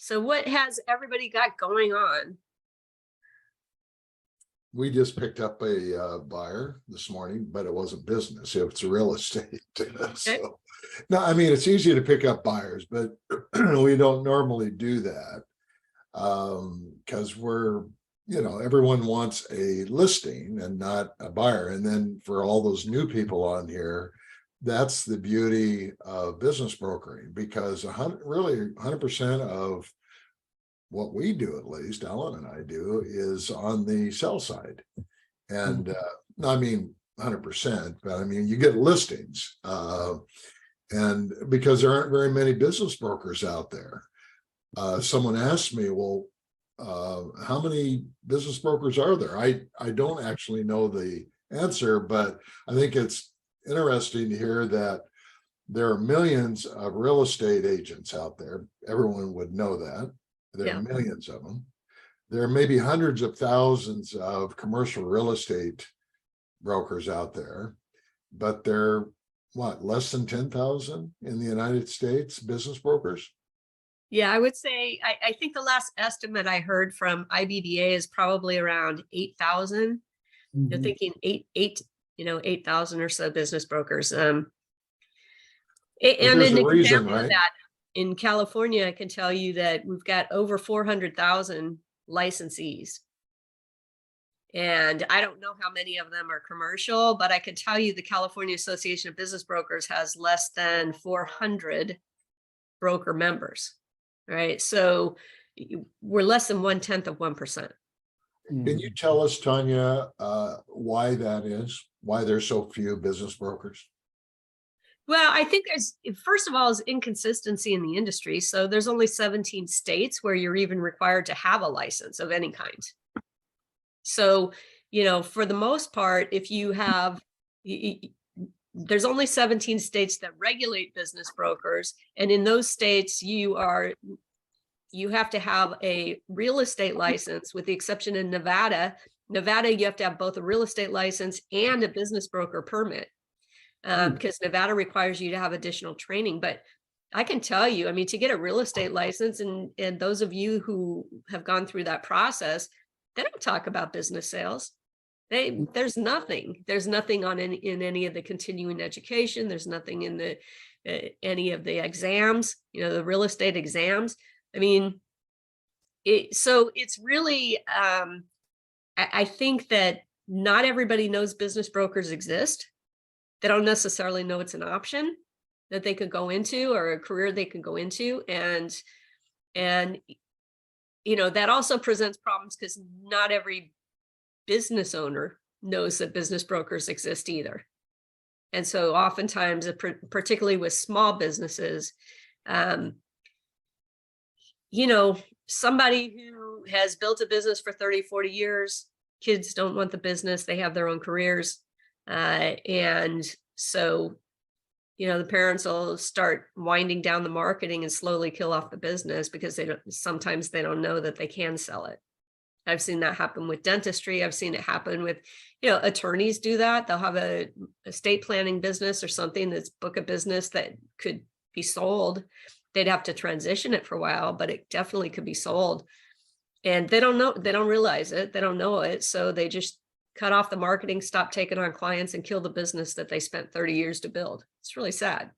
So what has everybody got going on? We just picked up a buyer this morning, but it wasn't business. It's real estate. So, no, I mean, it's easy to pick up buyers, but we don't normally do that because everyone wants a listing and not a buyer. And then for all those new people on here, that's the beauty of business brokering, because 100% of what we do, at least Ellen and I do, is on the sell side. And I mean 100%, but I mean you get listings, and because there aren't very many business brokers out there. Someone asked me, well, how many business brokers are there? I don't actually know the answer, but I think it's interesting to hear that there are millions of real estate agents out there. Everyone would know that. There are millions of them. There may be hundreds of thousands of commercial real estate brokers out there, but they're less than 10,000 in the United States, business brokers? Yeah, I would say, I think the last estimate I heard from IBDA is probably around 8,000. You're thinking 8,000 or so business brokers. And there's an a reason, example of right? that, in California, I can tell you that we've got over 400,000 licensees. And I don't know how many of them are commercial, but I can tell you the California Association of Business Brokers has less than 400 broker members, right? So we're less than 1/10 of 1%. Can you tell us, Tanya, why that is? Why there's so few business brokers? Well, I think first of all, is inconsistency in the industry. So there's only 17 states where you're even required to have a license of any kind. So, for the most part, if you have, there's only 17 states that regulate business brokers. And in those states, you have to have a real estate license, with the exception in Nevada. Nevada, you have to have both a real estate license and a business broker permit. Because Nevada requires you to have additional training. But I can tell you, I mean, to get a real estate license, and those of you who have gone through that process, they don't talk about business sales. There's nothing in any of the continuing education. There's nothing in the any of the exams, the real estate exams. I mean, so it's really, I think that not everybody knows business brokers exist. They don't necessarily know it's an option that they could go into, or a career they could go into. And that also presents problems, because not every business owner knows that business brokers exist either. And so oftentimes, particularly with small businesses, somebody who has built a business for 30, 40 years, kids don't want the business, they have their own careers. And so, the parents will start winding down the marketing and slowly kill off the business, because sometimes they don't know that they can sell it. I've seen that happen with dentistry. I've seen it happen with, attorneys do that. They'll have a estate planning business or something that's book of business that could be sold. They'd have to transition it for a while, but it definitely could be sold. And they don't know, they don't realize it. They don't know it. So they just cut off the marketing, stop taking on clients, and kill the business that they spent 30 years to build. It's really sad.